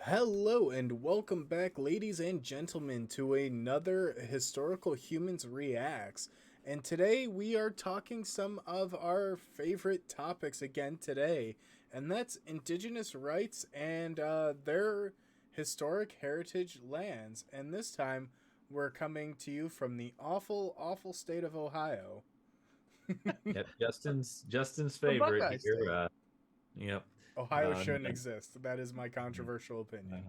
Hello and welcome back, ladies and gentlemen, to another Historical Humans Reacts. And today we are talking some of our favorite topics again today, and that's Indigenous rights and their historic heritage lands. And this time we're coming to you from the awful, awful state of Ohio. Yep, Justin's The favorite Buckeye here. State. Yep. Ohio shouldn't exist. That is my Yeah. controversial opinion.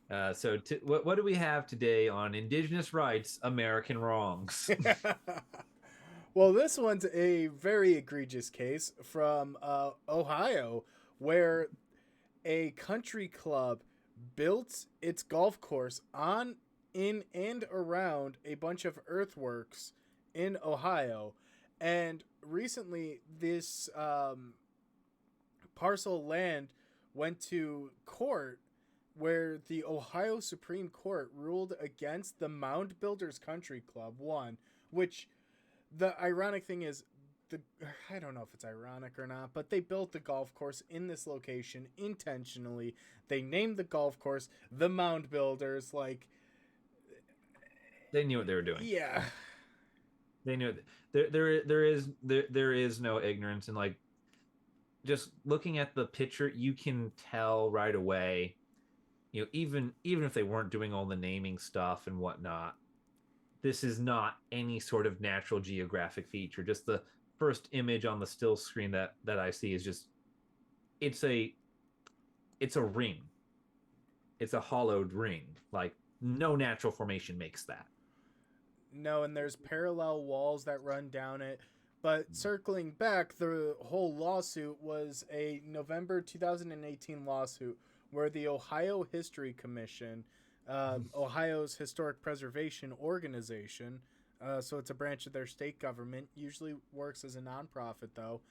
Yep. What do we have today on Indigenous rights, American wrongs? Well, this one's a very egregious case from Ohio, where a country club built its golf course on, in, and around a bunch of earthworks in Ohio. And recently, this parcel of land went to court where the Ohio Supreme Court ruled against the Mound Builders Country Club, one, which the ironic thing is, the I don't know if it's ironic or not, but they built the golf course in this location intentionally. They named the golf course the Mound Builders. Like, They knew what they were doing. yeah, They knew it. There is no ignorance, and like just looking at the picture, you can tell right away. Even if they weren't doing all the naming stuff and whatnot, this is not any sort of natural geographic feature. Just the first image on the still screen that I see is just it's a it's a ring. It's a hollowed ring. Like no natural formation makes that. no, and there's parallel walls that run down it. But circling back, the whole lawsuit was a November 2018 lawsuit where the Ohio History Commission, Ohio's historic preservation organization, so it's a branch of their state government, usually works as a nonprofit though,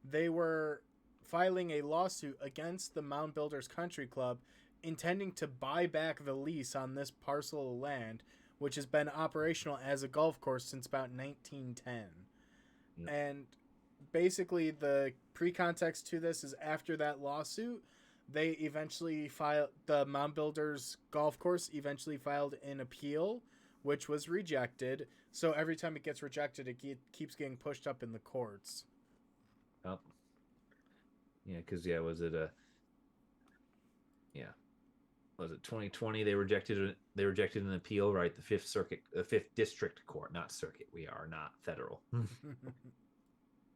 they were filing a lawsuit against the Mound Builders Country Club, intending to buy back the lease on this parcel of land, which has been operational as a golf course since about 1910. Yep. And basically, the pre-context to this is after that lawsuit, they eventually filed, the Mound Builders golf course eventually filed an appeal, which was rejected. So every time it gets rejected, keeps getting pushed up in the courts. Oh, yeah, because yeah was it 2020 they rejected an appeal, right? The fifth district court, not circuit. We are not federal.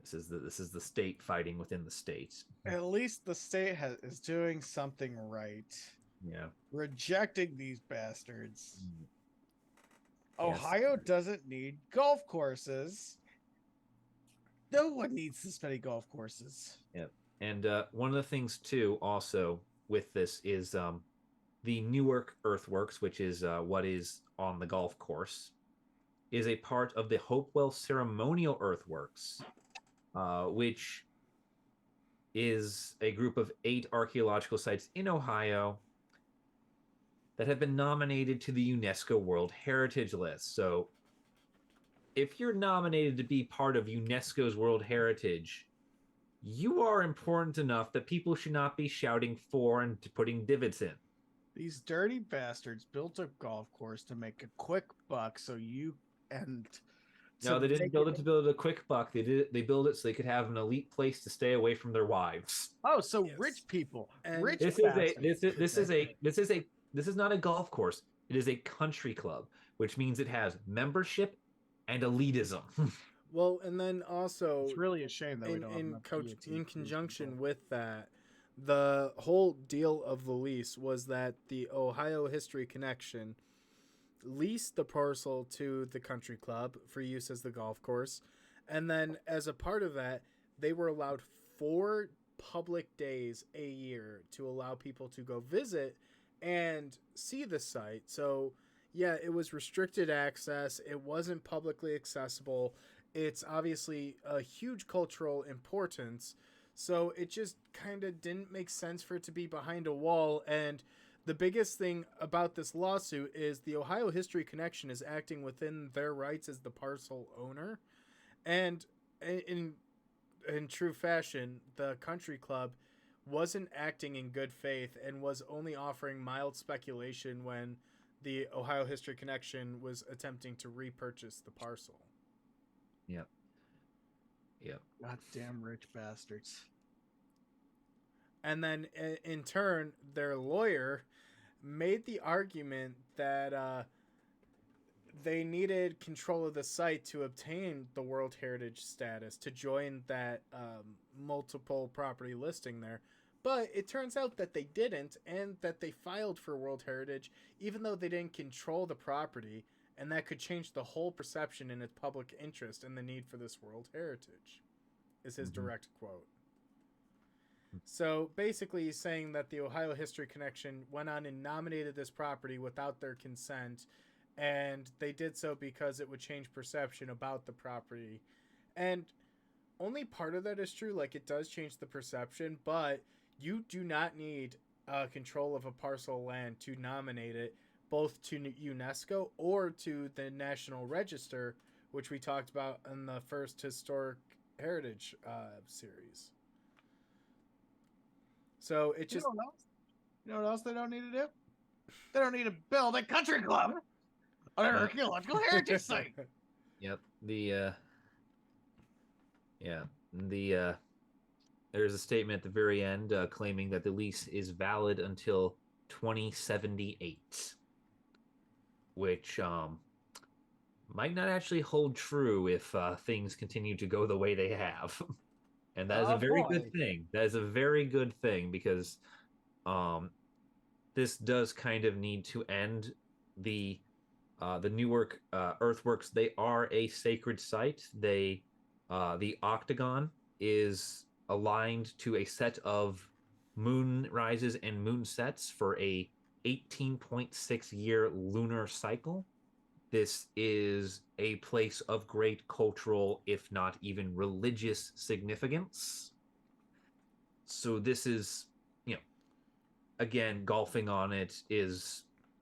This is the state fighting within the state. At least the state is doing something right. Yeah. Rejecting these bastards. Yes. Ohio doesn't need golf courses. No one needs this many golf courses. Yep. And one of the things too, also with this is the Newark earthworks, which is what is on the golf course, is a part of the Hopewell ceremonial earthworks, which is a group of 8 archaeological sites in Ohio that have been nominated to the UNESCO World Heritage List. So, if you're nominated to be part of UNESCO's World Heritage, you are important enough that people should not be shouting for and putting divots in. These dirty bastards built a golf course to make a quick buck so you and No, to they didn't make build it to build a quick buck. They build it so they could have an elite place to stay away from their wives. so Yes. rich people, And rich This is a bastards. this is not a golf course. It is a country club, which means it has membership and elitism. well, and then also It's really a shame that we don't have enough in guillotines. conjunction with that, the whole deal of the lease was that the Ohio History Connection leased the parcel to the country club for use as the golf course, and then as a part of that, they were allowed 4 public days a year to allow people to go visit and see the site. So yeah, it was restricted access. It wasn't publicly accessible. It's obviously a huge cultural importance. So it just kind of didn't make sense for it to be behind a wall. And the biggest thing about this lawsuit is the Ohio History Connection is acting within their rights as the parcel owner. And in true fashion, the country club wasn't acting in good faith and was only offering mild speculation when the Ohio History Connection was attempting to repurchase the parcel. Yep. Goddamn rich bastards. And then in turn, their lawyer made the argument that they needed control of the site to obtain the World Heritage status to join that multiple property listing there. But it turns out that they didn't, and that they filed for World Heritage even though they didn't control the property, and that could change the whole perception in its public interest and the need for this World Heritage, is his direct quote. So basically he's saying that the Ohio History Connection went on and nominated this property without their consent, and they did so because it would change perception about the property. And only part of that is true. Like, it does change the perception, but you do not need control of a parcel of land to nominate it both to UNESCO or to the National Register, which we talked about in the first Historic Heritage series. So it just... You know what else they don't need to do? They don't need to build a country club on an archaeological heritage site. Yep. There's a statement at the very end claiming that the lease is valid until 2078, which might not actually hold true if things continue to go the way they have. And that is a very good thing. That is a very good thing, because this does kind of need to end. The Newark earthworks, they are a sacred site. The octagon is aligned to a set of moon rises and moon sets for a 18.6 year lunar cycle. This is a place of great cultural, if not even religious, significance. So this is, again, golfing on it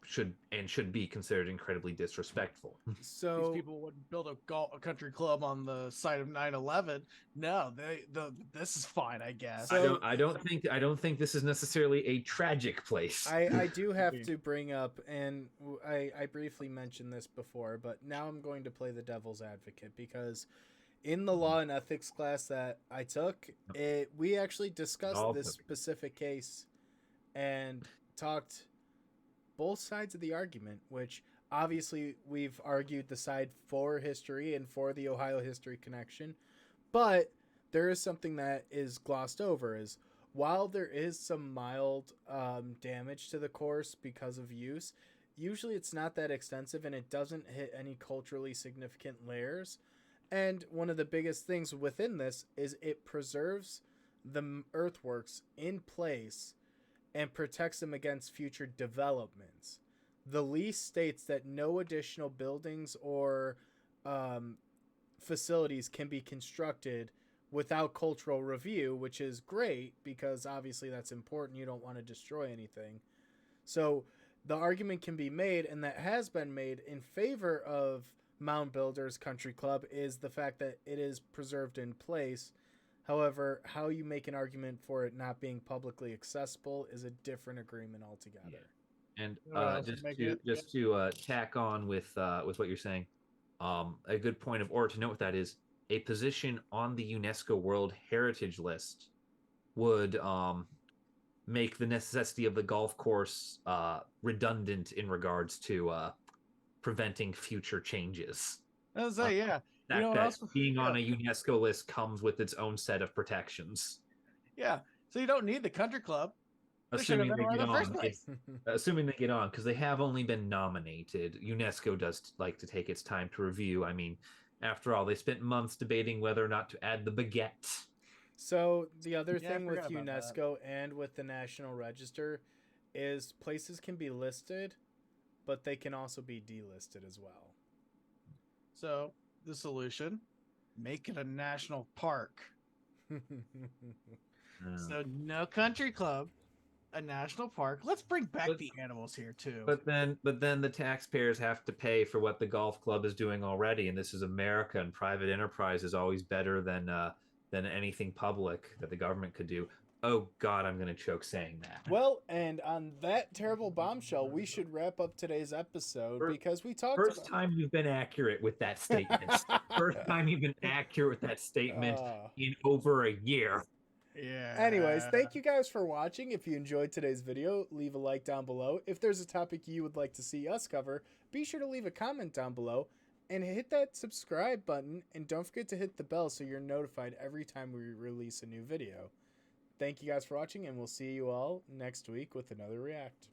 should be considered incredibly disrespectful. So these people wouldn't build a country club on the site of 9/11. No, this is fine, I guess. So, I don't think this is necessarily a tragic place. I do have to bring up, and I briefly mentioned this before, but now I'm going to play the devil's advocate, because in the law and ethics class that I took, we actually discussed this specific case and talked both sides of the argument, which obviously we've argued the side for history and for the Ohio History Connection, but there is something that is glossed over, is while there is some mild damage to the course because of use, usually it's not that extensive and it doesn't hit any culturally significant layers. And one of the biggest things within this is it preserves the earthworks in place and protects them against future developments. The lease states that no additional buildings or facilities can be constructed without cultural review, which is great because obviously that's important. You don't want to destroy anything. So the argument can be made, and that has been made, in favor of Mound Builders Country Club, is the fact that it is preserved in place. However, how you make an argument for it not being publicly accessible is a different agreement altogether. Yeah. And just to tack on with what you're saying, a good point of order to note with that is a position on the UNESCO World Heritage List would make the necessity of the golf course redundant in regards to preventing future changes. I was say, yeah. Being on a UNESCO list comes with its own set of protections. Yeah, so you don't need the country club. Assuming they get on, because they have only been nominated. UNESCO does like to take its time to review. I mean, after all, they spent months debating whether or not to add the baguette. So the other thing with UNESCO and with the National Register is places can be listed, but they can also be delisted as well. So the solution, make it a national park. So no country club, a national park. Let's bring back the animals here too. But then the taxpayers have to pay for what the golf club is doing already, and this is America, and private enterprise is always better than anything public that the government could do. Oh God, I'm gonna choke saying that. Well, and on that terrible bombshell, we should wrap up today's episode because we talked First about. time you've been accurate with that statement. First time you've been accurate with that statement in over a year. Yeah. Anyways, thank you guys for watching. If you enjoyed today's video, leave a like down below. If there's a topic you would like to see us cover, be sure to leave a comment down below and hit that subscribe button. And don't forget to hit the bell so you're notified every time we release a new video. Thank you guys for watching, and we'll see you all next week with another React.